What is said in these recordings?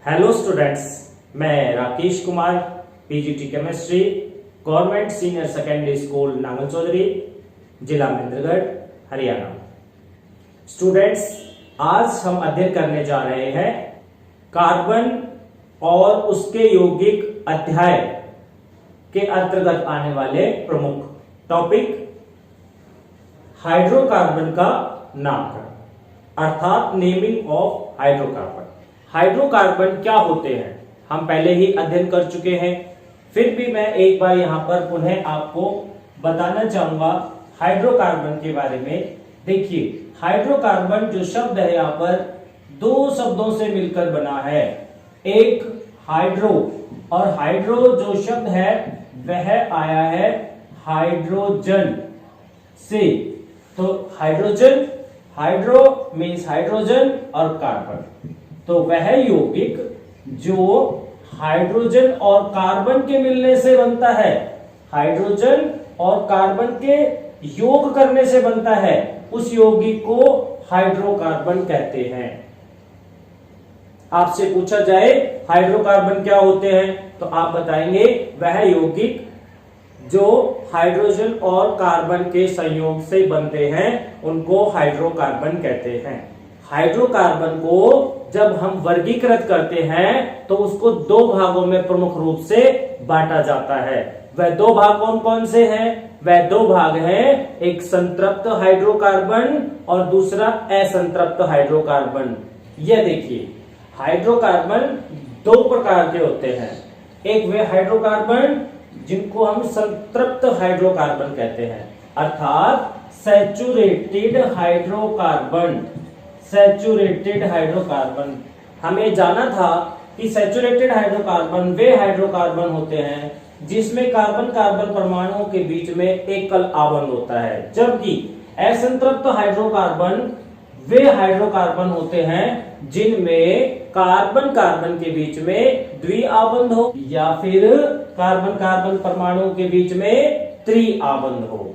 Hello students, मैं Rakesh Kumar, PGT chemistry, government senior secondary school Nangal Chaudhari, जिला Mahendragarh, Haryana. Students, आज हम अध्ययन करने जा रहे हैं कार्बन और उसके यौगिक अध्याय के अंतर्गत आने वाले प्रमुख टॉपिक हाइड्रोकार्बन का नामकरण, अर्थात नेमिंग ऑफ हाइड्रोकार्बन। हाइड्रोकार्बन क्या होते हैं हम पहले ही अध्ययन कर चुके हैं, फिर भी मैं एक बार यहां पर पुनः आपको बताना चाहूंगा हाइड्रोकार्बन के बारे में। देखिए, हाइड्रोकार्बन जो शब्द है यहाँ पर दो शब्दों से मिलकर बना है, एक हाइड्रो, और हाइड्रो जो शब्द है वह आया है हाइड्रोजन से। तो हाइड्रोजन, हाइड्रो मीन्स हाइड्रोजन और कार्बन, तो वह यौगिक जो हाइड्रोजन और कार्बन के मिलने से बनता है, हाइड्रोजन और कार्बन के योग करने से बनता है, उस यौगिक को हाइड्रोकार्बन कहते हैं। आपसे पूछा जाए हाइड्रोकार्बन क्या होते हैं तो आप बताएंगे वह यौगिक जो हाइड्रोजन और कार्बन के संयोग से बनते हैं उनको हाइड्रोकार्बन कहते हैं। हाइड्रोकार्बन को जब हम वर्गीकृत करते हैं तो उसको दो भागों में प्रमुख रूप से बांटा जाता है। वह दो भाग कौन कौन से हैं? वह दो भाग हैं, एक संतृप्त हाइड्रोकार्बन और दूसरा असंतृप्त हाइड्रोकार्बन। यह देखिए, हाइड्रोकार्बन दो प्रकार के होते हैं। एक वे हाइड्रोकार्बन जिनको हम संतृप्त हाइड्रोकार्बन कहते हैं, अर्थात सैचुरेटेड हाइड्रोकार्बन। सैचुरेटेड हाइड्रोकार्बन, हमें जाना था कि सैचुरेटेड हाइड्रोकार्बन वे हाइड्रोकार्बन होते हैं जिसमें कार्बन कार्बन परमाणुओं के बीच में एकल आबंध होता है, जबकि असंतृप्त हाइड्रोकार्बन वे हाइड्रोकार्बन होते हैं जिनमें कार्बन कार्बन के बीच में द्विआबंध हो या फिर कार्बन कार्बन परमाणुओं के बीच में त्रिआबंध हो।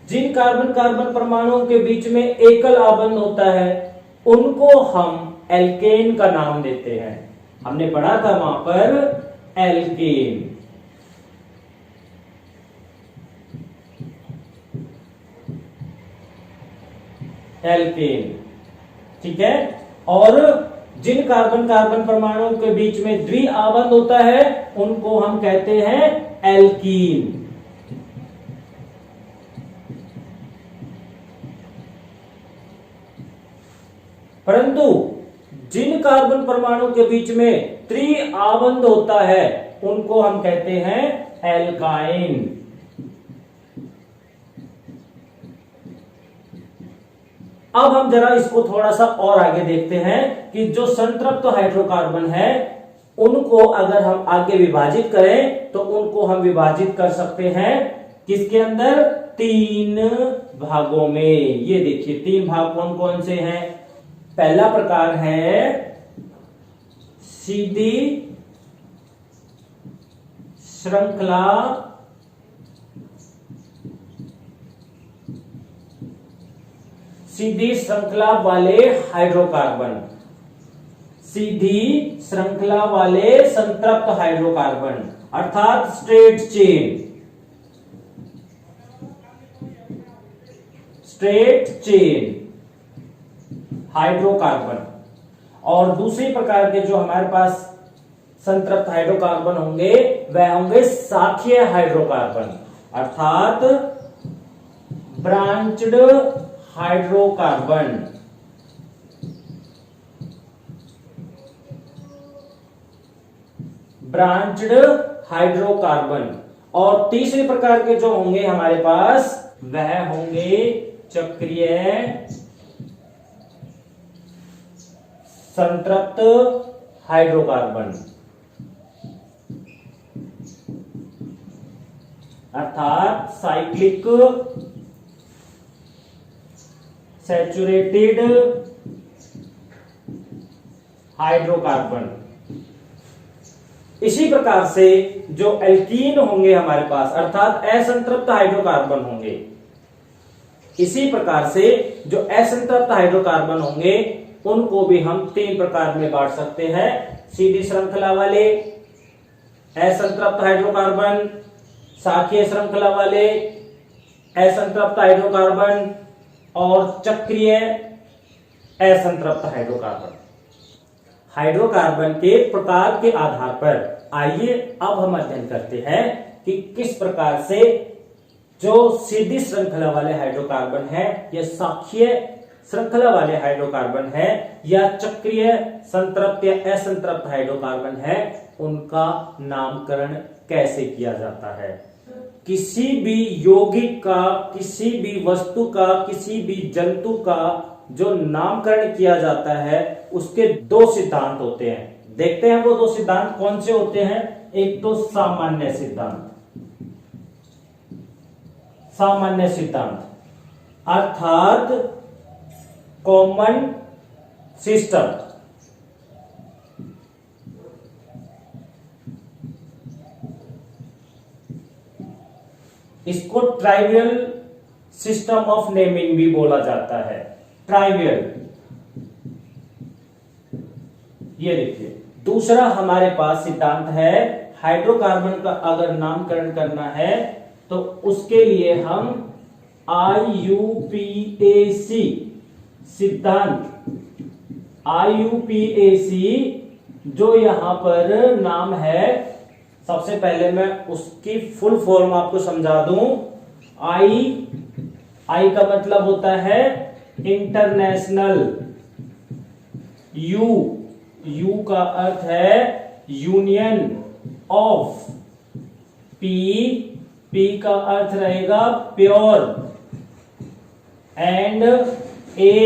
जिन कार्बन कार्बन परमाणुओं के बीच में एकल आबंध होता है उनको हम एल्केन का नाम देते हैं। हमने पढ़ा था वहां पर एल्केन। एल्केन, ठीक है। और जिन कार्बन कार्बन परमाणुओं के बीच में द्विआबंध होता है उनको हम कहते हैं एल्कीन। परंतु जिन कार्बन परमाणु के बीच में त्रिआबंध होता है उनको हम कहते हैं एल्काइन। अब हम जरा इसको थोड़ा सा और आगे देखते हैं कि जो संतृप्त हाइड्रोकार्बन है उनको अगर हम आगे विभाजित करें तो उनको हम विभाजित कर सकते हैं किसके अंदर? तीन भागों में। ये देखिए, तीन भाग कौन कौन से हैं? पहला प्रकार है सीधी श्रृंखला सीधी श्रृंखला वाले हाइड्रोकार्बन, सीधी श्रृंखला वाले संतृप्त हाइड्रोकार्बन, अर्थात straight chain. Straight chain hydrocarbon. और दूसरी प्रकार के जो हमारे पास संतृप्त हाइड्रोकार्बन होंगे वह होंगे शाखीय हाइड्रोकार्बन, अर्थात ब्रांच्ड हाइड्रोकार्बन। Branched hydrocarbon. और तीसरे प्रकार के जो होंगे हमारे पास वह होंगे चक्रीय संतृप्त हाइड्रोकार्बन, अर्थात साइक्लिक सैचुरेटेड हाइड्रोकार्बन। इसी प्रकार से जो एल्कीन होंगे हमारे पास, अर्थात असंतृप्त हाइड्रोकार्बन होंगे, इसी प्रकार से जो असंतृप्त हाइड्रोकार्बन होंगे उनको भी हम 3 प्रकार में बांट सकते हैं। सीधी श्रृंखला वाले असंतृप्त हाइड्रोकार्बन, शाखीय श्रृंखला वाले असंतृप्त हाइड्रोकार्बन और चक्रीय असंतृप्त हाइड्रोकार्बन। हाइड्रोकार्बन के प्रकार के आधार पर आइए अब हम अध्ययन करते हैं कि किस प्रकार से जो सीधी श्रृंखला वाले हाइड्रोकार्बन है या शाखीय श्रृंखला वाले हाइड्रोकार्बन है या चक्रीय संतृप्त या असंतृप्त हाइड्रोकार्बन है, उनका नामकरण कैसे किया जाता है। किसी भी यौगिक का, किसी भी वस्तु का, किसी भी जंतु का जो नामकरण किया जाता है उसके 2 सिद्धांत होते हैं। देखते हैं वो 2 सिद्धांत कौन से होते हैं। एक तो सामान्य सिद्धांत, सामान्य सिद्धांत अर्थात कॉमन सिस्टम। इसको ट्राइवियल सिस्टम ऑफ नेमिंग भी बोला जाता है। ट्राइवियल, ये देखिए। दूसरा हमारे पास सिद्धांत है, हाइड्रोकार्बन का अगर नामकरण करना है तो उसके लिए हम IUPAC सिद्धांत, IUPAC जो यहां पर नाम है, सबसे पहले मैं उसकी फुल फॉर्म आपको समझा दूं। आई का मतलब होता है इंटरनेशनल, यू का अर्थ है यूनियन ऑफ, पी का अर्थ रहेगा pure, and A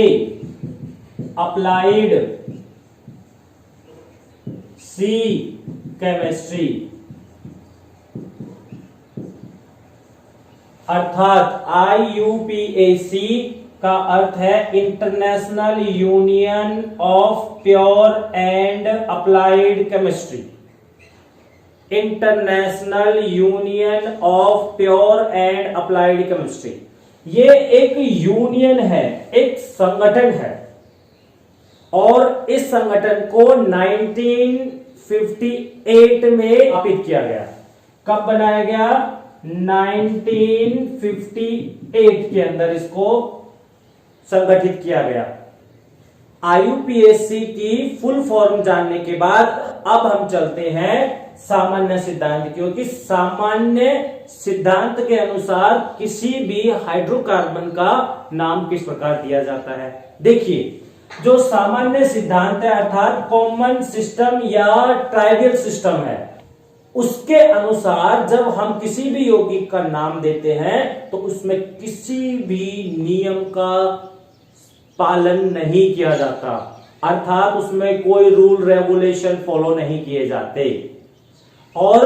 applied, C chemistry. अर्थात IUPAC का अर्थ है international union of pure and applied chemistry. International union of pure and applied chemistry, ये एक यूनियन है, एक संगठन है। और इस संगठन को 1958 में स्थापित किया गया। कब बनाया गया? 1958 के अंदर इसको संगठित किया गया। IUPAC की फुल फॉर्म जानने के बाद अब हम चलते हैं सामान्य सिद्धांत, क्योंकि सामान्य सिद्धांत के अनुसार किसी भी हाइड्रोकार्बन का नाम किस प्रकार दिया जाता है। देखिए, जो सामान्य सिद्धांत है अर्थात कॉमन सिस्टम या ट्राइवियल सिस्टम है, उसके अनुसार जब हम किसी भी यौगिक का नाम देते हैं तो उसमें किसी भी नियम का पालन नहीं किया जाता, अर्थात उसमें कोई रूल रेगुलेशन फॉलो नहीं किए जाते और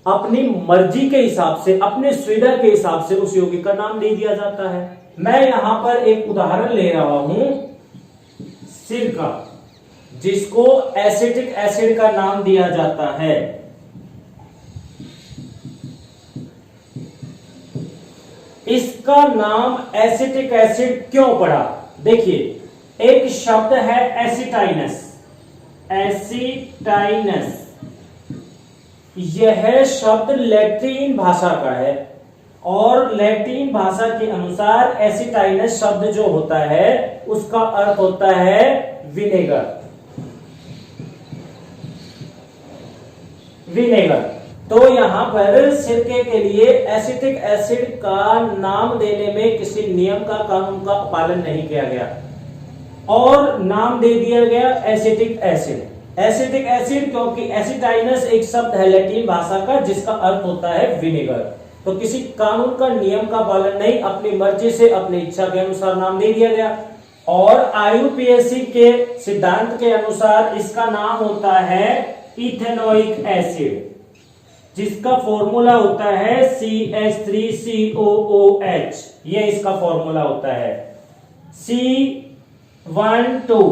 अपनी मर्जी के हिसाब से, अपने सुविधा के हिसाब से उस यौगिक का नाम दे दिया जाता है। मैं यहां पर एक उदाहरण ले रहा हूं सिरका, जिसको एसिटिक एसिड का नाम दिया जाता है। इसका नाम एसिटिक एसिड क्यों पड़ा? देखिए, एक शब्द है एसिटाइनस, एसिटाइनस, यह शब्द लैटिन भाषा का है और लैटिन भाषा के अनुसार एसिटाइनस शब्द जो होता है उसका अर्थ होता है विनेगर। विनेगर, तो यहां पर सिरके के लिए एसिटिक एसिड का नाम देने में किसी नियम का, कानून का पालन नहीं किया गया और नाम दे दिया गया एसिटिक एसिड। एसिटिक एसिड क्योंकि एसिटाइनस एक शब्द है लैटिन भाषा का जिसका अर्थ होता है विनेगर, तो किसी कानून का, नियम का पालन नहीं, अपनी मर्जी से, अपनी इच्छा के अनुसार नाम दे दिया गया। और IUPAC के सिद्धांत के अनुसार इसका नाम होता है इथेनोइक एसिड, जिसका फॉर्मूला होता है CH3COOH, ये इसका फॉर्मूला होता है। C12,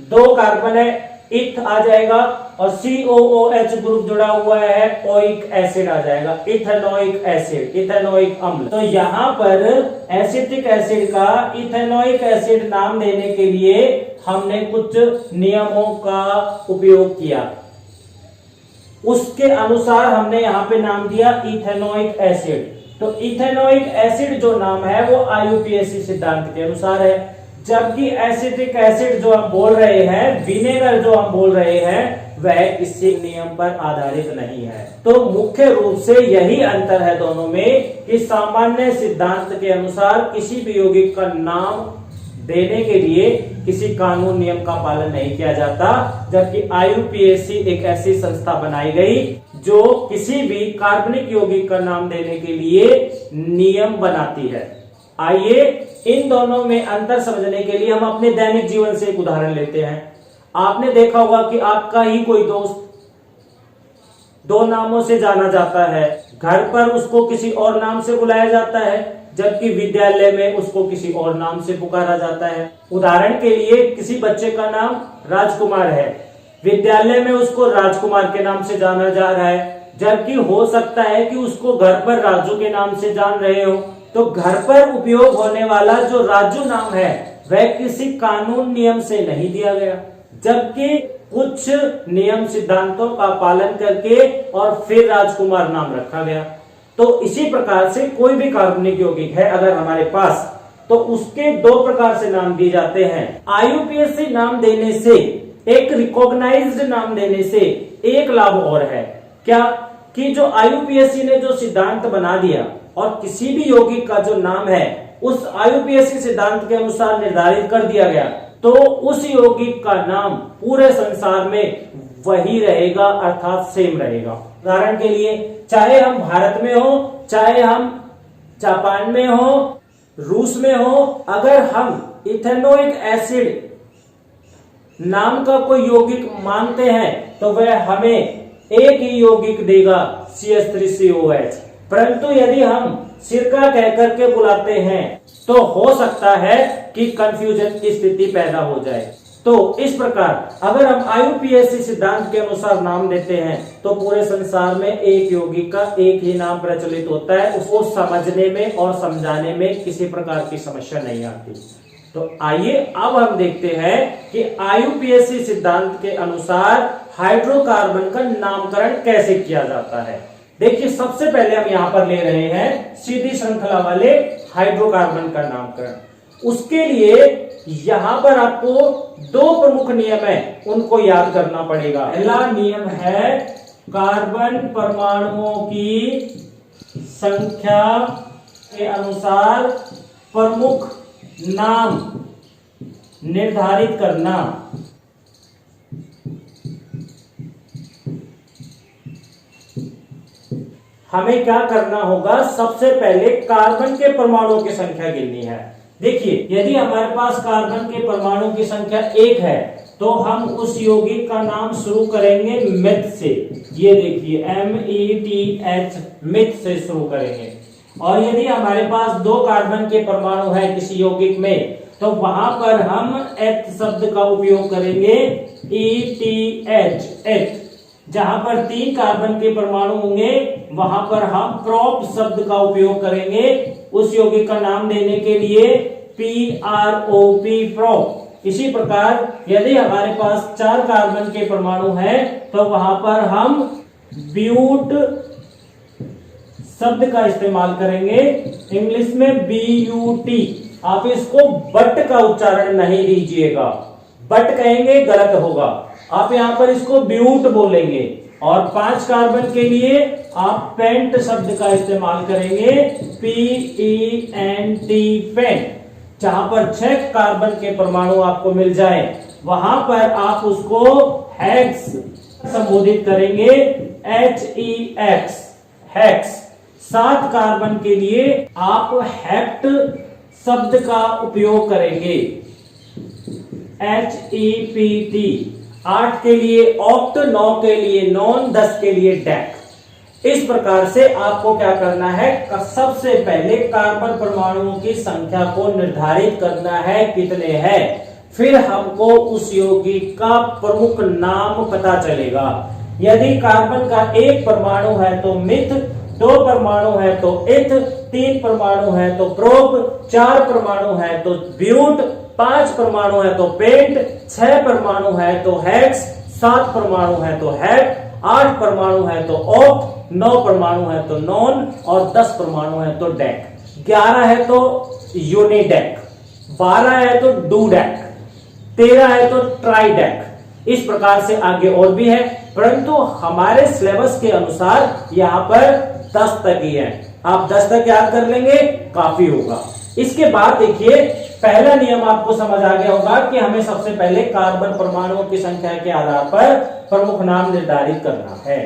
2 कार्बन है, इथ आ जाएगा, और COOH ग्रुप जुड़ा हुआ है, ओइक एसिड आ जाएगा, इथेनोइक एसिड, इथेनोइक अम्ल। तो यहां पर एसिटिक एसिड का इथेनोइक एसिड नाम देने के लिए हमने कुछ नियमों का उपयोग किया, उसके अनुसार हमने यहां पे नाम दिया इथेनोइक एसिड। तो इथेनोइक एसिड जो नाम है वो IUPAC सिद्धांत के अनुसार है, जबकि एसिटिक एसिड जो हम बोल रहे हैं, विनेगर जो हम बोल रहे हैं, वह किसी नियम पर आधारित नहीं है। तो मुख्य रूप से यही अंतर है दोनों में कि सामान्य सिद्धांत के अनुसार किसी भी यौगिक का नाम देने के लिए किसी कानून नियम का पालन नहीं किया जाता, जबकि IUPAC एक ऐसी संस्था बनाई गई जो किसी भी कार्बनिक यौगिक का नाम देने के लिए नियम बनाती है। आइए इन दोनों में अंतर समझने के लिए हम अपने दैनिक जीवन से एक उदाहरण लेते हैं। आपने देखा होगा कि आपका ही कोई दोस्त दो नामों से जाना जाता है, घर पर उसको किसी और नाम से बुलाया जाता है, जबकि विद्यालय में उसको किसी और नाम से पुकारा जाता है। उदाहरण के लिए किसी बच्चे का नाम राजकुमार है, विद्यालय में उसको राजकुमार के नाम से जाना जा रहा है, जबकि हो सकता है कि उसको घर पर राजू के नाम से जान रहे हो। तो घर पर उपयोग होने वाला जो राजू नाम है वह किसी कानून नियम से नहीं दिया गया, जबकि कुछ नियम सिद्धांतों का पालन करके और फिर राजकुमार नाम रखा गया। तो इसी प्रकार से कोई भी कार्बनिक यौगिक है अगर हमारे पास, तो उसके दो प्रकार से नाम दिए जाते हैं। IUPAC नाम देने से, एक रिकॉग्नाइज्ड नाम देने से एक लाभ और है, क्या कि जो IUPAC ने जो सिद्धांत बना दिया और किसी भी यौगिक का जो नाम है उस IUPAC सिद्धांत के अनुसार निर्धारित कर दिया गया, तो उस यौगिक का नाम पूरे संसार में वही रहेगा, अर्थात सेम रहेगा। उदाहरण के लिए, चाहे हम भारत में हो, चाहे हम जापान में हो, रूस में हो, अगर हम इथेनोइक एसिड नाम का कोई यौगिक मांगते हैं तो वह हमें एक ही यौगिक देगा, CH3COH। परंतु यदि हम सिरका कहकर के बुलाते हैं तो हो सकता है कि कंफ्यूजन की स्थिति पैदा हो जाए। तो इस प्रकार अगर हम IUPAC सिद्धांत के अनुसार नाम देते हैं तो पूरे संसार में एक यौगिक का एक ही नाम प्रचलित होता है, उसको समझने में और समझाने में किसी प्रकार की समस्या नहीं आती। तो आइए अब हम देखते हैं कि IUPAC सिद्धांत के अनुसार हाइड्रोकार्बन का नामकरण कैसे किया जाता है। देखिए, सबसे पहले हम यहां पर ले रहे हैं सीधी श्रृंखला वाले हाइड्रोकार्बन का नामकरण। उसके लिए यहां पर आपको दो प्रमुख नियम है, उनको याद करना पड़ेगा। पहला नियम है कार्बन परमाणुओं की संख्या के अनुसार प्रमुख नाम निर्धारित करना। हमें क्या करना होगा, सबसे पहले कार्बन के परमाणुओं की संख्या गिननी है। देखिए, यदि हमारे पास कार्बन के परमाणु की संख्या 1 है तो हम उस यौगिक का नाम शुरू करेंगे मिथ से। ये देखिए METH, मिथ से शुरू करेंगे। और यदि हमारे पास 2 कार्बन के परमाणु है किसी यौगिक में तो वहां पर हम एथ शब्द का उपयोग करेंगे, ETH। जहां पर 3 कार्बन के परमाणु होंगे वहां पर हम प्रोप शब्द का उपयोग करेंगे उस यौगिक का नाम देने के लिए, PROP, प्रोप। इसी प्रकार यदि हमारे पास 4 कार्बन के परमाणु हैं तो वहां पर हम ब्यूट शब्द का इस्तेमाल करेंगे, इंग्लिश में BUT। आप इसको बट का उच्चारण नहीं दीजिएगा, बट कहेंगे गलत होगा, आप यहां पर इसको ब्यूट बोलेंगे। और 5 कार्बन के लिए आप पेंट शब्द का इस्तेमाल करेंगे, PENT, पेंट। जहां पर 6 कार्बन के परमाणु आपको मिल जाए वहां पर आप उसको हेक्स संबोधित करेंगे, HEX, हेक्स। 7 कार्बन के लिए आप हेप्ट शब्द का उपयोग करेंगे, HEPT। 8 के लिए ऑक्ट, 9 के लिए नॉन, 10 के लिए डेक। इस प्रकार से आपको क्या करना है, सबसे पहले कार्बन परमाणुओं की संख्या को निर्धारित करना है कितने हैं। फिर हमको उस यौगिक का प्रमुख नाम पता चलेगा। यदि कार्बन का एक परमाणु है तो मिथ, दो परमाणु है तो इथ, तीन परमाणु है तो प्रोप, चार परमाणु है तो ब्यूट, पांच परमाणु है तो पेंट, छह परमाणु है तो हेक्स, सात परमाणु है तो हेट, आठ परमाणु है तो ऑक्ट, नौ परमाणु है तो नॉन और 10 परमाणु है तो डेक, 11 है तो यूनिडेक, 12 है तो डूडेक, 13 है तो ट्राइडेक। इस प्रकार से आगे और भी है, परंतु हमारे सिलेबस के अनुसार यहां पर 10 तक ही है। आप 10 तक याद कर लेंगे काफी होगा। इसके बाद देखिए पहला नियम आपको समझ आ गया होगा कि हमें सबसे पहले कार्बन परमाणुओं की संख्या के आधार पर प्रमुख नाम निर्धारित करना है।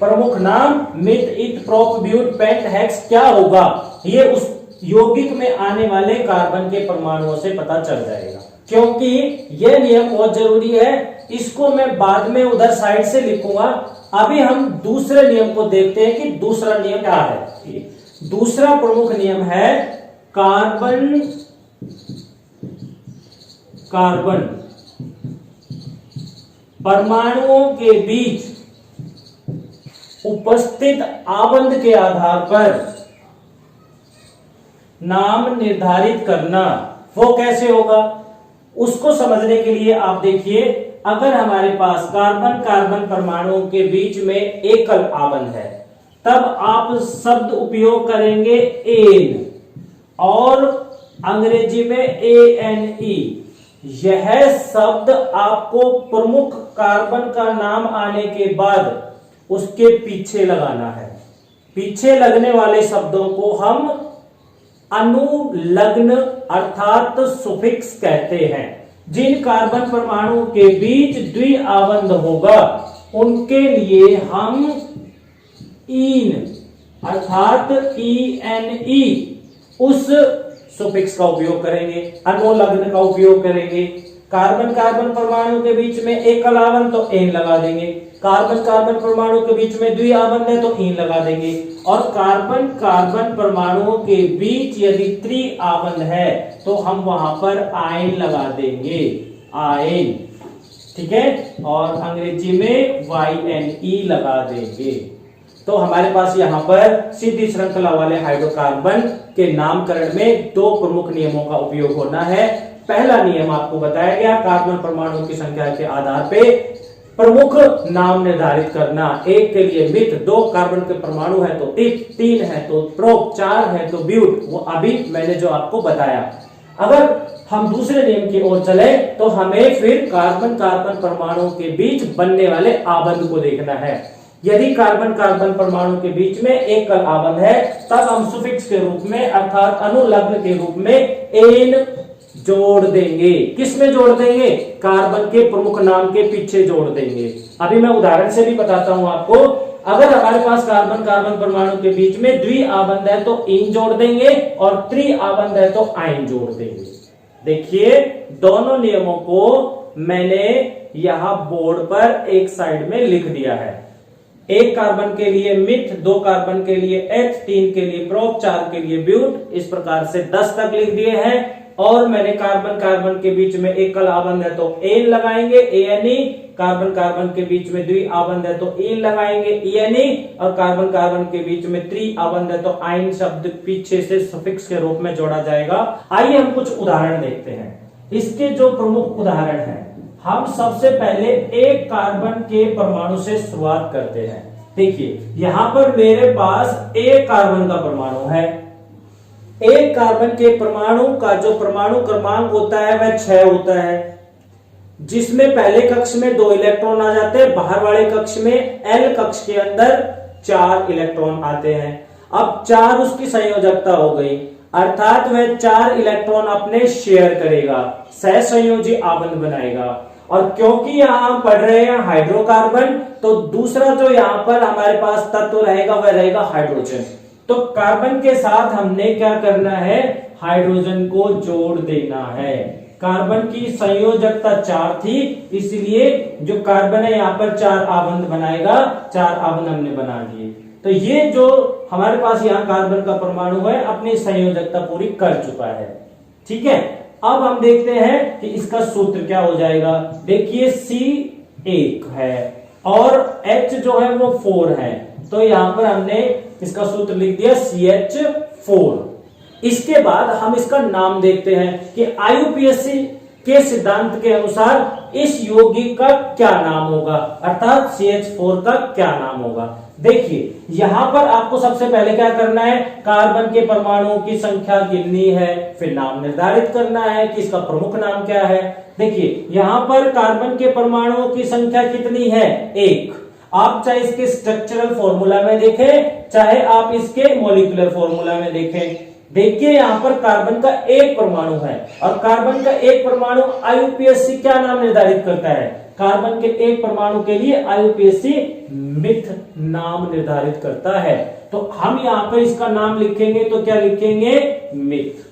प्रमुख नाम मिथ, इथ, प्रोप, ब्यूट, पेंट, हेक्स क्या होगा ये उस यौगिक में आने वाले कार्बन के परमाणुओं से पता चल जाएगा। क्योंकि यह नियम बहुत जरूरी है, इसको मैं बाद में उधर साइड से लिखूंगा। अभी हम दूसरे नियम को देखते हैं कि दूसरा नियम क्या है। दूसरा प्रमुख नियम है कार्बन परमाणुओं के बीच उपस्थित आबंध के आधार पर नाम निर्धारित करना। वो कैसे होगा उसको समझने के लिए आप देखिए, अगर हमारे पास कार्बन कार्बन परमाणुओं के बीच में एकल आबंध है तब आप शब्द उपयोग करेंगे एन और अंग्रेजी में ANE। यह शब्द आपको प्रमुख कार्बन का नाम आने के बाद उसके पीछे लगाना है। पीछे लगने वाले शब्दों को हम अनुलग्न अर्थात सुफिक्स कहते हैं। जिन कार्बन परमाणु के बीच द्विआबंध होगा उनके लिए हम ईन अर्थात ENE उस सुफिक्स का उपयोग करेंगे, अनुलग्न का उपयोग करेंगे। कार्बन कार्बन परमाणु के बीच में एकल आबंध तो एन लगा देंगे, कार्बन कार्बन परमाणु के बीच में द्विआबंध है तो ईन लगा देंगे, और कार्बन कार्बन परमाणुओं के बीच यदि त्रिआबंध है तो हम वहां पर आयन लगा देंगे, आयन, ठीक है, और अंग्रेजी में YNE लगा देंगे। तो हमारे पास यहाँ पर सीधी श्रृंखला वाले हाइड्रोकार्बन के नामकरण में दो प्रमुख नियमों का उपयोग होना है। पहला नियम आपको बताया गया, कार्बन परमाणुओं की संख्या के आधार पे प्रमुख नाम निर्धारित करना। एक के लिए मिथ, दो कार्बन के परमाणु है तो इथ, तीन है तो प्रोप, चार है तो ब्यूट, वो अभी मैंने जो आपको बताया। अगर हम दूसरे नियम की ओर चले तो हमें फिर कार्बन कार्बन परमाणुओं के बीच बनने वाले आबंध को देखना है। यदि कार्बन कार्बन परमाणु के बीच में एकल आबंध है तब हम सुफिक्स के रूप में अर्थात अनुलग्न के रूप में एन जोड़ देंगे। किस में जोड़ देंगे? कार्बन के प्रमुख नाम के पीछे जोड़ देंगे। अभी मैं उदाहरण से भी बताता हूं आपको। अगर हमारे पास कार्बन कार्बन परमाणु के बीच में द्विआबंध है तो इन जोड़ देंगे और त्रिआबंध है तो आइन जोड़ देंगे। देखिए दोनों नियमों को मैंने यहां बोर्ड पर एक साइड में लिख दिया है। एक कार्बन के लिए मिथ, दो कार्बन के लिए एथ, तीन के लिए प्रोप, चार के लिए ब्यूट, इस प्रकार से 10 तक लिख दिए हैं। और मैंने कार्बन कार्बन के बीच में एकल आबंध है तो एन लगाएंगे, ANE, कार्बन कार्बन के बीच में द्विआबंध है तो इन लगाएंगे, ENE, और कार्बन कार्बन के बीच में त्रिआबंध है तो आइन शब्द पीछे से सफिक्स के रूप में जोड़ा जाएगा। आइए हम कुछ उदाहरण देखते हैं। इसके जो प्रमुख उदाहरण हैं, हम सबसे पहले एक कार्बन के परमाणु से शुरुआत करते हैं। देखिए यहां पर मेरे पास एक कार्बन का परमाणु है। एक कार्बन के परमाणु का जो परमाणु क्रमांक होता है वह 6 होता है, जिसमें पहले कक्ष में 2 इलेक्ट्रॉन आ जाते हैं, बाहर वाले कक्ष में L कक्ष के अंदर 4 इलेक्ट्रॉन आते हैं। अब 4 उसकी संयोजकता हो गई, अर्थात वह 4 इलेक्ट्रॉन अपने शेयर करेगा, सहसंयोजी आबंध बनाएगा। और क्योंकि यहां हम पढ़ रहे हैं हाइड्रोकार्बन, तो दूसरा जो यहां पर हमारे पास तत्व रहेगा वह रहेगा हाइड्रोजन। तो कार्बन के साथ हमने क्या करना है? हाइड्रोजन को जोड़ देना है। कार्बन की संयोजकता 4 थी, इसलिए जो कार्बन है यहां पर 4 आबंध बनाएगा, 4 आबंध हमने बना दिए। तो ये जो हमारे पास यहां कार्बन का परमाणु है अपनी संयोजकता पूरी कर चुका है। ठीक है, अब हम देखते हैं कि इसका सूत्र क्या हो जाएगा। देखिए C 1 है और H जो है वो 4 है, तो यहां पर हमने इसका सूत्र लिख दिया CH4। इसके बाद हम इसका नाम देखते हैं कि IUPAC के सिद्धांत के अनुसार इस यौगिक का क्या नाम होगा, अर्थात CH4 का क्या नाम होगा। देखिए यहां पर आपको सबसे पहले क्या करना है, कार्बन के परमाणुओं की संख्या गिननी है, फिर नाम निर्धारित करना है कि इसका प्रमुख नाम क्या है। देखिए यहां पर कार्बन के परमाणुओं की संख्या कितनी है, 1। आप चाहे इसके स्ट्रक्चरल फॉर्मूला में देखें, चाहे आप इसके मॉलिक्यूलर फॉर्मूला में देखें। देखिए यहां पर कार्बन का एक परमाणु है और कार्बन का एक परमाणु IUPAC क्या नाम निर्धारित करता है, कार्बन के एक परमाणु के लिए IUPAC मिथ नाम निर्धारित करता है। तो हम यहां पर इसका नाम लिखेंगे तो क्या लिखेंगे, मिथ।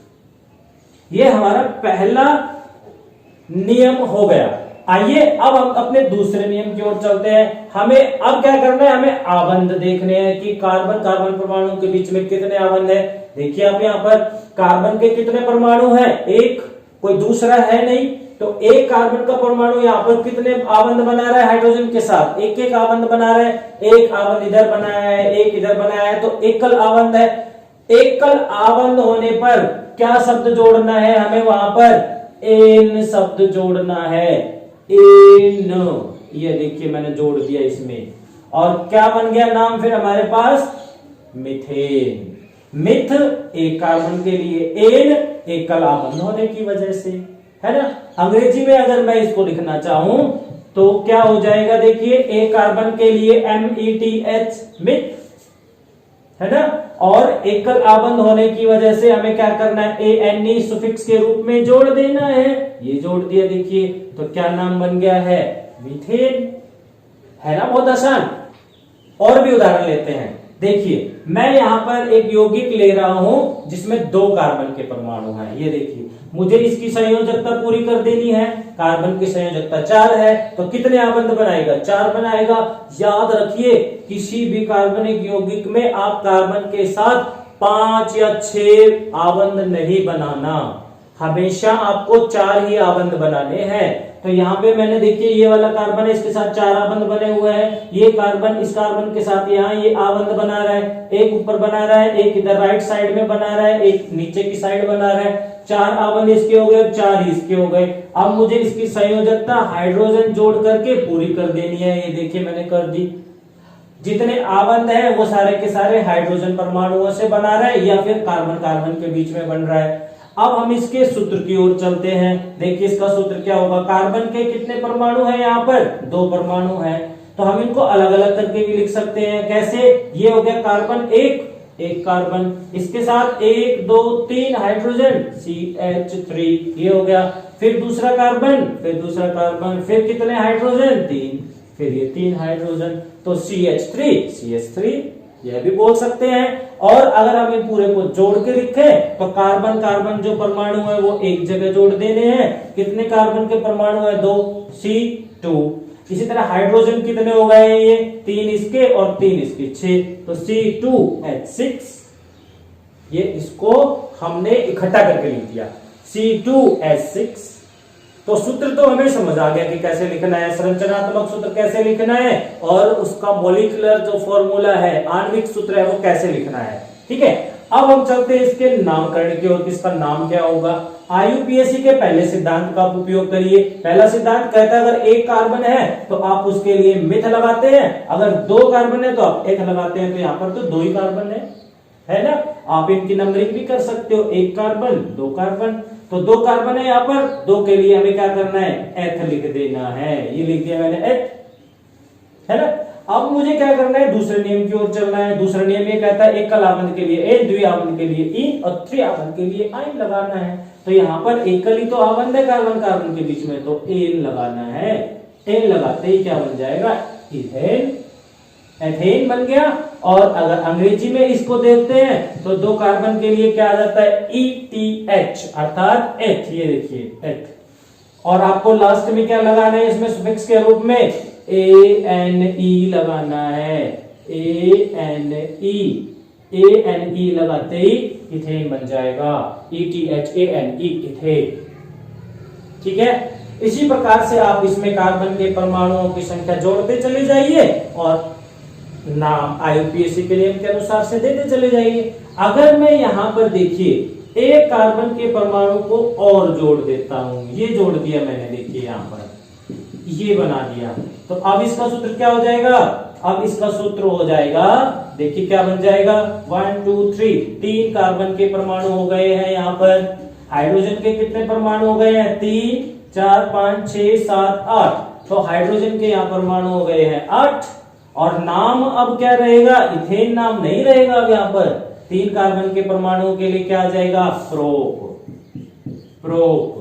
ये हमारा पहला नियम हो गया। आइए अब हम अपने दूसरे नियम की ओर चलते हैं। हमें अब क्या करना है, हमें आबंध देखने हैं कि कार्बन कार्बन परमाणु के बीच में कितने आबंध है। देखिए आप यहाँ पर कार्बन के कितने परमाणु हैं, 1, कोई दूसरा है नहीं, तो एक कार्बन का परमाणु यहाँ पर कितने आबंध बना रहा है हाइड्रोजन के साथ, एक एक आबंध बना रहा है। एक आबंध इधर बनाया है, एक इधर बनाया है, तो एकल आबंध है। एकल आबंध होने पर क्या शब्द जोड़ना है, हमें वहां पर एन शब्द जोड़ना है, एन। ये देखिए मैंने जोड़ दिया इसमें, और क्या बन गया नाम फिर हमारे पास, मीथेन। मिथ एक कार्बन के लिए, एन एकल आबंध होने की वजह से, है ना। अंग्रेजी में अगर मैं इसको लिखना चाहूं तो क्या हो जाएगा, देखिए एक कार्बन के लिए METH, मिथ, है ना। और एकल आबंध होने की वजह से हमें क्या करना है, ANE सुफिक्स के रूप में जोड़ देना है। ये जोड़ दिया, देखिए तो क्या नाम बन गया है, मीथेन, है ना। बहुत आसान। और भी उदाहरण लेते हैं। देखिए मैं यहां पर एक यौगिक ले रहा हूं जिसमें 2 कार्बन के परमाणु हैं। ये देखिए मुझे इसकी संयोजकता पूरी कर देनी है। कार्बन की संयोजकता 4 है, तो कितने आबंध बनाएगा, 4 बनाएगा। याद रखिए किसी भी कार्बनिक यौगिक में आप कार्बन के साथ 5 या 6 आबंध नहीं बनाना, हमेशा आपको 4 ही आबंध बनाने हैं। तो यहाँ पे मैंने देखिए ये वाला कार्बन है, इसके साथ 4 आबंध बने हुए हैं। ये कार्बन इस कार्बन के साथ यहाँ ये आबंध बना रहा है, एक ऊपर बना रहा है, एक इधर राइट साइड में बना रहा है, एक नीचे की साइड बना रहा है। 4 आबंध इसके हो गए, 4 ही इसके हो गए। अब मुझे इसकी संयोजकता हाइड्रोजन जोड़ करके पूरी कर देनी है। ये देखिए मैंने कर दी। जितने आबंध है वो सारे के सारे हाइड्रोजन परमाणुओं से बना रहा है या फिर कार्बन कार्बन के बीच में बन रहा है। अब हम इसके सूत्र की ओर चलते हैं। देखिए इसका सूत्र क्या होगा, कार्बन के कितने परमाणु हैं, यहाँ पर 2 परमाणु हैं, तो हम इनको अलग अलग करके भी लिख सकते हैं। कैसे, ये हो गया कार्बन एक कार्बन, इसके साथ 1 2 3 हाइड्रोजन CH3, ये हो गया। फिर दूसरा कार्बन, फिर दूसरा कार्बन, फिर कितने हाइड्रोजन, 3, फिर ये 3 हाइड्रोजन, तो CH3 यह भी बोल सकते हैं। और अगर हम इन पूरे को जोड़ के लिखें तो कार्बन कार्बन जो परमाणु है वो एक जगह जोड़ देने हैं। कितने कार्बन के परमाणु है, 2, C2। इसी तरह हाइड्रोजन कितने हो गए, ये 3 इसके और 3 इसके, 6, तो C2H6। ये इसको हमने इकट्ठा करके लिख दिया, C2H6। तो सूत्र तो हमें समझ आ गया कि कैसे लिखना है, संरचनात्मक सूत्र कैसे लिखना है, और उसका मॉलिक्यूलर जो फॉर्मूला है, आणविक सूत्र है, वो कैसे लिखना है। ठीक है, अब हम चलते हैं इसके नामकरण की ओर, किसका नाम क्या होगा। IUPAC के पहले सिद्धांत का उपयोग करिए। पहला सिद्धांत कहता है अगर 1 कार्बन है तो आप उसके लिए मिथ लगाते हैं, अगर 2 कार्बन है तो आप 1 लगाते हैं। तो यहाँ पर तो 2 ही कार्बन है ना। आप इनकी नंबरिंग भी कर सकते हो, 1 कार्बन 2 कार्बन, तो 2 कार्बन है यहाँ पर, 2 के लिए हमें क्या करना है, एथ लिख देना है। ये लिख दिया मैंने एथ, है ना। अब मुझे क्या करना है, दूसरे नियम की ओर चलना है। दूसरा नियम ये कहता है एकल आबंध के लिए एन, द्वि आबंध के लिए ई और त्रि आबंध के लिए आइन लगाना है। तो यहाँ पर एकल ही तो आबंध है कार्बन कार्बन के बीच में, तो एन लगाना है। एन लगाते ही क्या बन जाएगा, इथेन, एथेन बन गया। और अगर अंग्रेजी में इसको देखते हैं तो 2 कार्बन के लिए क्या आ जाता है, ETH अर्थात एथ। ये देखिए एथ, और आपको लास्ट में क्या लगाना है, इसमें सुफिक्स के रूप में ANE लगाना है। ANE लगाते ही इथेन बन जाएगा, ETHANE इथेन। ठीक है। इसी प्रकार से आप इसमें कार्बन के परमाणुओं की संख्या जोड़ते चले जाइए और नाम IUPAC के नियम के अनुसार से देते चले जाइए। अगर मैं यहाँ पर देखिए एक कार्बन के परमाणु को और जोड़ देता हूं, ये जोड़ दिया मैंने, देखिए यहाँ पर ये बना दिया, तो अब इसका सूत्र क्या हो जाएगा? अब इसका सूत्र हो जाएगा, देखिए क्या बन जाएगा, 1 2 3, 3 कार्बन के परमाणु हो गए हैं यहाँ पर। हाइड्रोजन के कितने परमाणु हो गए हैं? 3 4 5 6 7 8। तो हाइड्रोजन के यहाँ परमाणु हो गए हैं 8। और नाम अब क्या रहेगा? इथेन नाम नहीं रहेगा अब यहाँ पर। 3 कार्बन के परमाणुओं के लिए क्या आ जाएगा? प्रोप,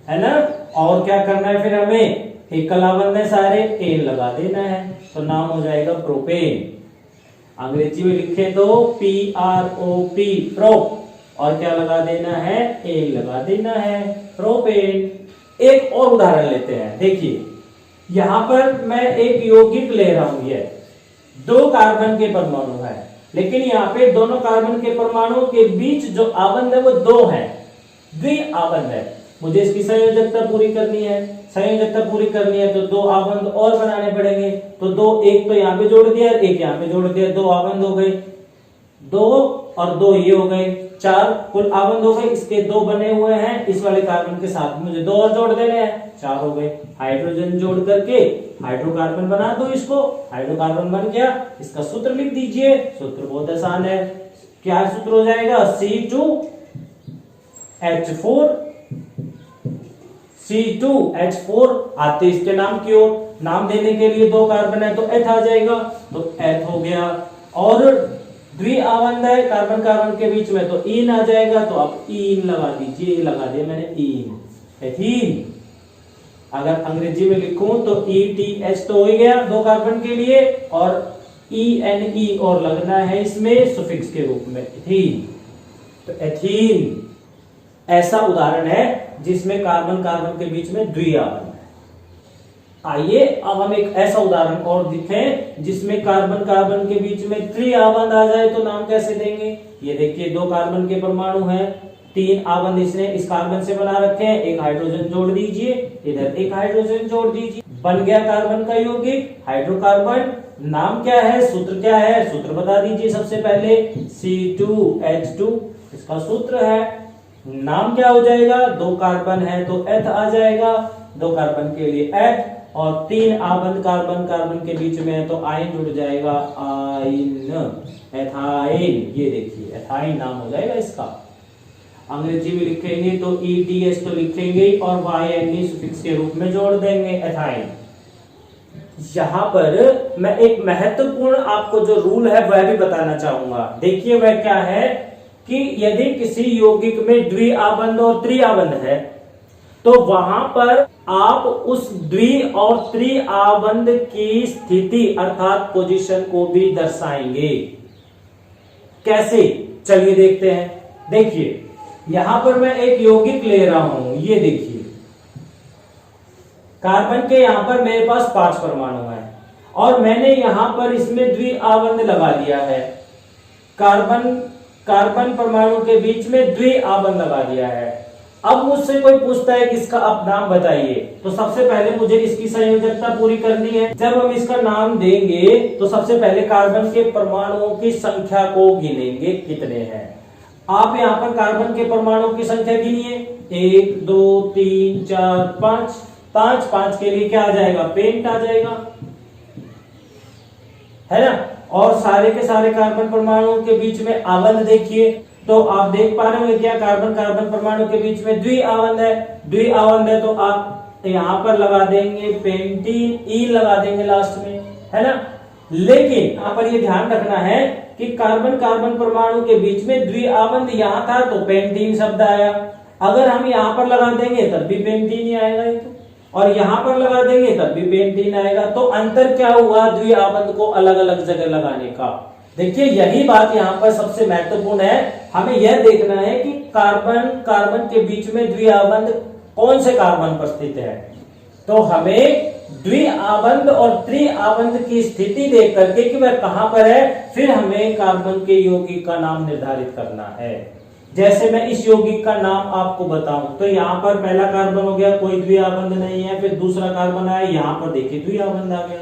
है ना। और क्या करना है फिर हमें? एक कलाबंद है सारे, एन लगा देना है, तो नाम हो जाएगा प्रोपेन। अंग्रेजी में लिखे तो PROP, प्रोप, और क्या लगा देना है? एन लगा देना है, प्रोपेन। एक और उदाहरण लेते हैं, देखिए यहां पर मैं एक यौगिक ले रहा हूं, ये 2 कार्बन के परमाणु है, लेकिन यहाँ पे दोनों कार्बन के परमाणुओं के बीच जो आबंध है वो 2 है, द्विआबंध है। मुझे इसकी संयोजकता पूरी करनी है, संयोजकता पूरी करनी है तो 2 आबंध और बनाने पड़ेंगे। तो 2, एक तो यहाँ पे जोड़ दिया, एक यहाँ पे जोड़ दिया, 2 आबंध हो गए, 2 और 2 ये हो गए, 4 कुल आबंध हो गए। इसके 2 बने हुए हैं, इस वाले कार्बन के साथ मुझे 2 और जोड़ देने हैं, 4 हो गए। हाइड्रोजन जोड़ करके हाइड्रोकार्बन बना दो, इसको हाइड्रोकार्बन बन गया। इसका सूत्र लिख दीजिए, सूत्र बहुत आसान है। क्या सूत्र हो जाएगा? C2H4 आते इसके नाम की ओर, नाम देने के लिए 2 कार्बन है तो एथ आ जाएगा, तो एथ हो गया। और द्विआबंध है कार्बन कार्बन के बीच में, तो इन आ जाएगा, तो आप इन लगा दीजिए, लगा दिया मैंने इन, एथीन। अगर अंग्रेजी में लिखूं तो ETH तो हो ही गया 2 कार्बन के लिए, और ENE और लगना है इसमें सुफिक्स के रूप में, एथीन, तो एथीन। ऐसा उदाहरण है जिसमें कार्बन कार्बन के बीच में द्विआबंध है। आइए अब हम एक ऐसा उदाहरण और दिखें जिसमें कार्बन कार्बन के बीच में त्रिआबंध आ जाए, तो नाम कैसे देंगे? ये देखिए 2 कार्बन के परमाणु हैं, 3 आबंध इसने इस कार्बन से बना रखे हैं, एक हाइड्रोजन जोड़ दीजिए, इधर एक हाइड्रोजन जोड़ दीजिए, बन गया कार्बन का यौगिक हाइड्रोकार्बन। नाम क्या है? सूत्र क्या है? सूत्र बता दीजिए सबसे पहले, C2H2 इसका सूत्र है। नाम क्या हो जाएगा? 2 कार्बन है तो एथ आ जाएगा, 2 कार्बन के लिए एथ, और 3 आबंध कार्बन कार्बन के बीच में है तो आयन जुड़ जाएगा, आयन, एथाइन। ये देखिए एथाइन नाम हो जाएगा इसका। अंग्रेजी में लिखेंगे तो ETH तो लिखेंगे और YNE सुफिक्स के रूप में जोड़ देंगे, एथाइन। यहां पर मैं एक महत्वपूर्ण आपको जो रूल है वह भी बताना चाहूंगा। देखिए वह क्या है कि यदि किसी यौगिक में द्विआबंध और त्रिआबंध है तो वहां पर आप उस द्वि और त्रिआबंध की स्थिति अर्थात पोजीशन को भी दर्शाएंगे। कैसे? चलिए देखते हैं। देखिए यहां पर मैं एक यौगिक ले रहा हूं, ये देखिए कार्बन के यहां पर मेरे पास 5 परमाणु हैं और मैंने यहां पर इसमें द्विआबंध लगा दिया है, कार्बन कार्बन परमाणु के बीच में द्विआबंध लगा दिया है। अब मुझसे कोई पूछता है कि इसका आप नाम बताइए, तो सबसे पहले मुझे इसकी संयोजकता पूरी करनी है। जब हम इसका नाम देंगे तो सबसे पहले कार्बन के परमाणुओं की संख्या को गिनेंगे, कितने हैं। आप यहाँ पर कार्बन के परमाणुओं की संख्या गिनिए, 1 2 3 4 5, 5 के लिए क्या आ जाएगा? पेंट आ जाएगा, है ना। और सारे के सारे कार्बन परमाणुओं के बीच में आबंध देखिए, तो आप देख पा रहे होंगे क्या कार्बन कार्बन परमाणु के बीच में द्विआबंध है, द्विआबंध है तो आप यहां पर लगा देंगे पेंटीन, ई लगा देंगे लास्ट में, है ना। लेकिन यहां पर ये ध्यान रखना है कि कार्बन कार्बन परमाणु के बीच में द्विआबंध यहां था तो पेंटीन शब्द आया, अगर हम यहां पर लगा देंगे तब भी पेंटीन ही आएगा, और यहां पर लगा देंगे तब भी पेंटीन आएगा। तो अंतर क्या हुआ द्विआबंध को अलग अलग जगह लगाने का? देखिए यही बात यहाँ पर सबसे महत्वपूर्ण है। हमें यह देखना है कि कार्बन कार्बन के बीच में द्विआबंध कौन से कार्बन पर स्थित है। तो हमें द्विआबंध और त्रिआबंध की स्थिति देख करके कि वह कहां पर है, फिर हमें कार्बन के यौगिक का नाम निर्धारित करना है। जैसे मैं इस यौगिक का नाम आपको बताऊं तो यहाँ पर पहला कार्बन हो गया, कोई द्विआबंध नहीं है, फिर दूसरा कार्बन आया, यहाँ पर देखिए द्विआबंध आ गया।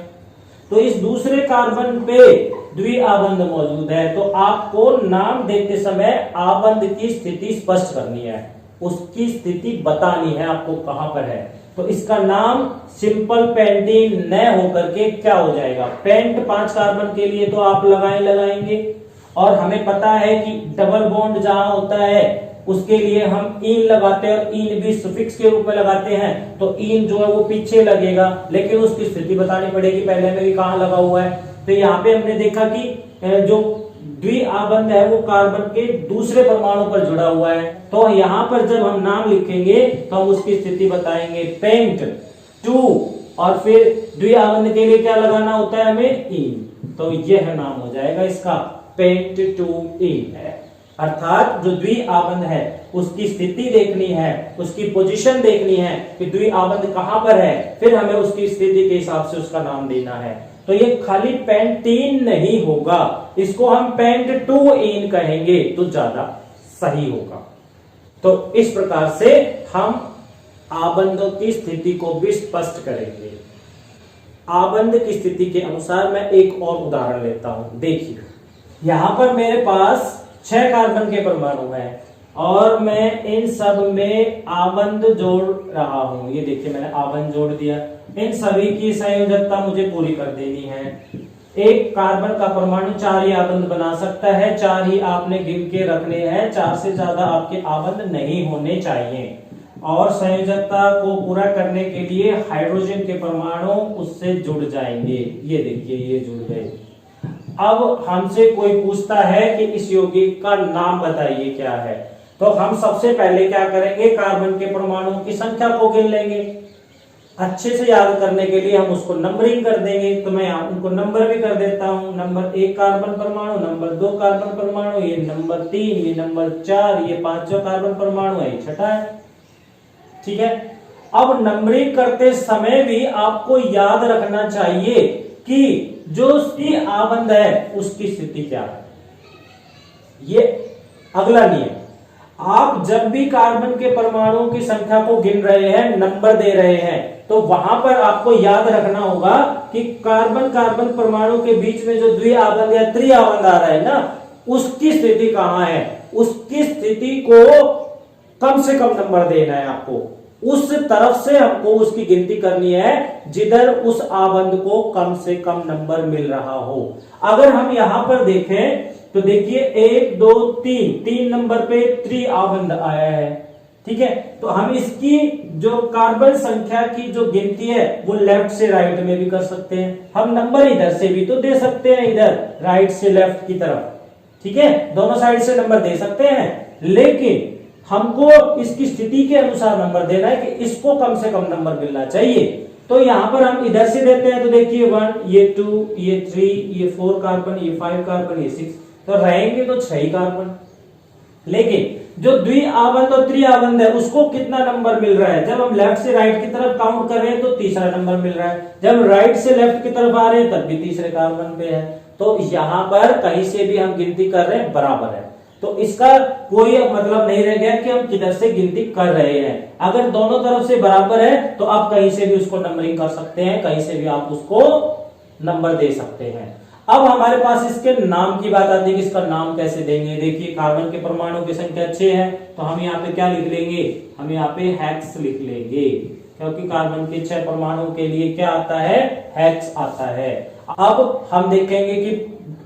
तो इस दूसरे कार्बन पे द्विआबंध मौजूद है, तो आपको नाम देते समय आबंध की स्थिति स्पष्ट करनी है, उसकी स्थिति बतानी है आपको कहां पर है। तो इसका नाम सिंपल पेंटीन न होकर के क्या हो जाएगा, पेंट 5 कार्बन के लिए तो आप लगाएंगे, और हमें पता है कि डबल बॉन्ड जहां होता है उसके लिए हम इन लगाते हैं, और इन भी सुफिक्स के रूप में लगाते हैं, तो इन जो है वो पीछे लगेगा, लेकिन उसकी स्थिति बतानी पड़ेगी पहले में भी कहां लगा हुआ है। तो यहाँ पे हमने देखा कि जो द्विआबंध है वो कार्बन के दूसरे परमाणु पर जुड़ा हुआ है, तो यहाँ पर जब हम नाम लिखेंगे तो हम उसकी स्थिति बताएंगे पेंट 2, और फिर द्विआबंध के लिए क्या लगाना होता है हमें, इन, तो यह नाम हो जाएगा इसका पेंट 2 इन है। अर्थात जो द्विआबंध है उसकी स्थिति देखनी है, उसकी पोजीशन देखनी है कि द्विआबंध कहां पर है, फिर हमें उसकी स्थिति के हिसाब से उसका नाम देना है। तो ये खाली पेंटीन नहीं होगा, इसको हम पेंट 2 इन कहेंगे तो ज्यादा सही होगा। तो इस प्रकार से हम आबंधों की स्थिति को भी स्पष्ट करेंगे। आबंध की स्थिति के अनुसार मैं एक और उदाहरण लेता हूं। देखिए यहां पर मेरे पास 6 कार्बन के परमाणु हैं और मैं इन सब में आबंध जोड़ रहा हूं। ये देखिए मैंने आबंध जोड़ दिया, इन सभी की संयोजकता मुझे पूरी कर देनी है। एक कार्बन का परमाणु 4 ही आबंध बना सकता है, 4 ही आपने गिन के रखने हैं, 4 से ज्यादा आपके आबंध नहीं होने चाहिए। और संयोजकता को पूरा करने के लिए हाइड्रोजन के परमाणु उससे जुड़ जाएंगे। ये देखिए ये जुड़ गए। अब हमसे कोई पूछता है कि इस यौगिक का नाम बताइए क्या है, तो हम सबसे पहले क्या करेंगे, कार्बन के परमाणुओं की संख्या को गिन लेंगे। अच्छे से याद करने के लिए हम उसको नंबरिंग कर देंगे, तो मैं उनको नंबर भी कर देता हूं। नंबर 1 कार्बन परमाणु, नंबर 2 कार्बन परमाणु, ये नंबर 3, ये नंबर 4, ये 5वां कार्बन परमाणु है, ये 6ठा है। ठीक है, अब नंबरिंग करते समय भी आपको याद रखना चाहिए कि जो उसकी आबंध है उसकी स्थिति क्या है। ये अगला नियम, आप जब भी कार्बन के परमाणुओं की संख्या को गिन रहे हैं, नंबर दे रहे हैं, तो वहां पर आपको याद रखना होगा कि कार्बन कार्बन परमाणु के बीच में जो द्विआबंध या त्रिआबंध आ रहा है ना, उसकी स्थिति कहां है, उसकी स्थिति को कम से कम नंबर देना है आपको। उस तरफ से हमको उसकी गिनती करनी है जिधर उस आबंध को कम से कम नंबर मिल रहा हो। अगर हम यहां पर देखें तो देखिए 1 2 3 नंबर पे त्रिआबंध आया है। ठीक है, तो हम इसकी जो कार्बन संख्या की जो गिनती है वो लेफ्ट से राइट में भी कर सकते हैं। हम नंबर इधर से भी तो दे सकते हैं, इधर राइट से लेफ्ट की तरफ। ठीक है, दोनों साइड से नंबर दे सकते हैं, लेकिन हमको इसकी स्थिति के अनुसार नंबर देना है कि इसको कम से कम नंबर मिलना चाहिए। तो यहां पर हम इधर से देते हैं, तो देखिए 1, ये 2, ये 3, ये 4 कार्बन, ये 5 कार्बन, ये 6, तो रहेंगे तो 6 ही कार्बन। लेकिन जो द्विआबंध और त्रिआबंध है उसको कितना नंबर मिल रहा है, जब हम लेफ्ट से राइट की तरफ काउंट कर रहे हैं तो तीसरा नंबर मिल रहा है, जब राइट से लेफ्ट की तरफ आ रहे हैं तब भी तीसरे कार्बन पे है। तो यहां पर कहीं से भी हम गिनती कर रहे हैं बराबर है, तो इसका कोई मतलब नहीं रह गया कि हम किधर से गिनती कर रहे हैं। अगर दोनों तरफ से बराबर है तो आप कहीं से भी उसको नंबरिंग कर सकते हैं, कहीं से भी आप उसको नंबर दे सकते हैं। अब हमारे पास इसके नाम की बात आती है कि इसका नाम कैसे देंगे। देखिए कार्बन के परमाणु की संख्या 6 है, तो हम यहाँ पे क्या लिख लेंगे, हम यहाँ पे हेक्स लिख लेंगे, क्योंकि कार्बन के 6 परमाणु के लिए क्या आता है, हेक्स आता है। अब हम देखेंगे कि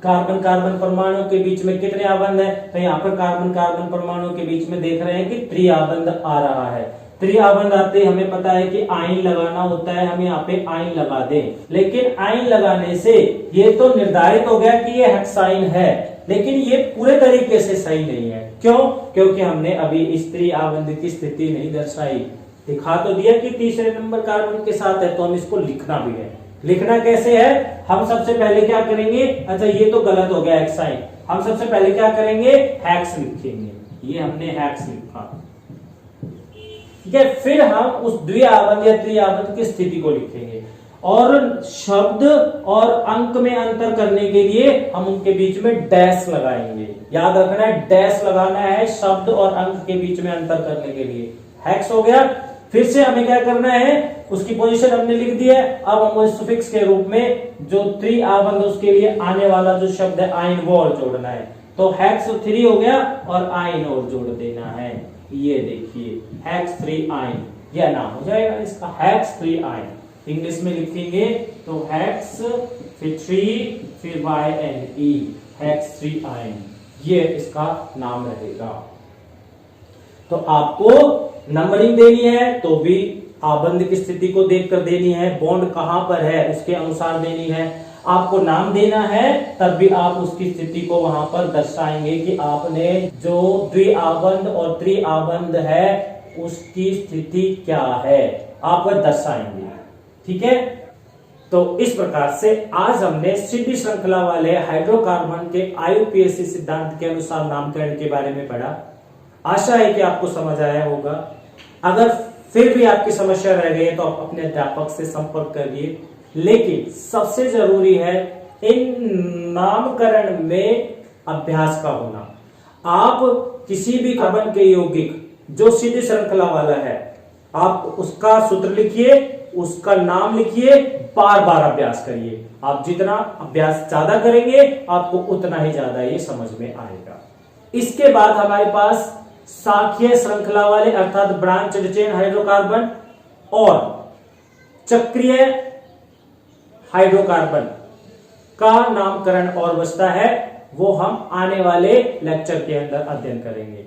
कार्बन कार्बन परमाणु के बीच में कितने आबंध है, तो यहाँ पर कार्बन कार्बन परमाणु के बीच में देख रहे हैं कि त्रिआबंध आ रहा है। त्रिआबंध आते हमें पता है कि आयन लगाना होता है, हम यहाँ पे आयन लगा दें, लेकिन आयन लगाने से ये तो निर्धारित हो गया कि ये हेक्साइन है, लेकिन ये पूरे तरीके से सही नहीं है। क्यों? क्योंकि हमने अभी इस त्रिआबंध की स्थिति नहीं दर्शाई। दिखा तो दिया कि तीसरे नंबर कार्बन के साथ है, तो हम इसको लिखना भी है। लिखना कैसे है, हम सबसे पहले क्या करेंगे, अच्छा ये तो गलत हो गया हेक्साइन, हम सबसे पहले क्या करेंगे, हेक्स लिखेंगे। ये हमने हेक्स लिखा, ठीक है। फिर हम उस द्विआबंध या त्रिआबंध की स्थिति को लिखेंगे और शब्द और अंक में अंतर करने के लिए हम उनके बीच में डैश लगाएंगे। याद रखना है, डैश लगाना है शब्द और अंक के बीच में अंतर करने के लिए। हेक्स हो गया। फिर से हमें क्या करना है, उसकी पोजीशन हमने लिख दी है। अब हम सुफिक्स के रूप में जो त्रिआबंध उसके लिए आने वाला जो शब्द है आइन वो और जोड़ना है। तो हेक्स 3 हो गया और आइन और जोड़ देना है। ये देखिए हेक्स 3 आइन, यह नाम हो जाएगा इसका, हेक्स 3 आइन। इंग्लिश में लिखेंगे तो हेक्स फिर 3 फिर YNE, हेक्स 3 आइन, ये इसका नाम रहेगा। तो आपको नंबरिंग देनी है तो भी आबंध की स्थिति को देखकर देनी है, बॉन्ड कहां पर है उसके अनुसार देनी है। आपको नाम देना है तब भी आप उसकी स्थिति को वहां पर दर्शाएंगे कि आपने जो द्विआबंध और त्रिआबंध है उसकी स्थिति क्या है, आप वह दर्शाएंगे। ठीक है, तो इस प्रकार से आज हमने सीधी श्रृंखला वाले हाइड्रोकार्बन के IUPAC सिद्धांत के अनुसार नामकरण के बारे में पढ़ा। आशा है कि आपको समझ आया होगा। अगर फिर भी आपकी समस्या रह गई है तो आप अपने अध्यापक से संपर्क करिए। लेकिन सबसे जरूरी है इन नामकरण में अभ्यास का होना। आप किसी भी कार्बन के यौगिक जो सीधी श्रृंखला वाला है, आप उसका सूत्र लिखिए, उसका नाम लिखिए, बार बार अभ्यास करिए। आप जितना अभ्यास ज्यादा करेंगे आपको उतना ही ज्यादा ये समझ में आएगा। इसके बाद हमारे पास शाखीय श्रृंखला वाले अर्थात ब्रांच्ड चेन हाइड्रोकार्बन और चक्रीय हाइड्रोकार्बन का नामकरण और बचता है, वो हम आने वाले लेक्चर के अंदर अध्ययन करेंगे।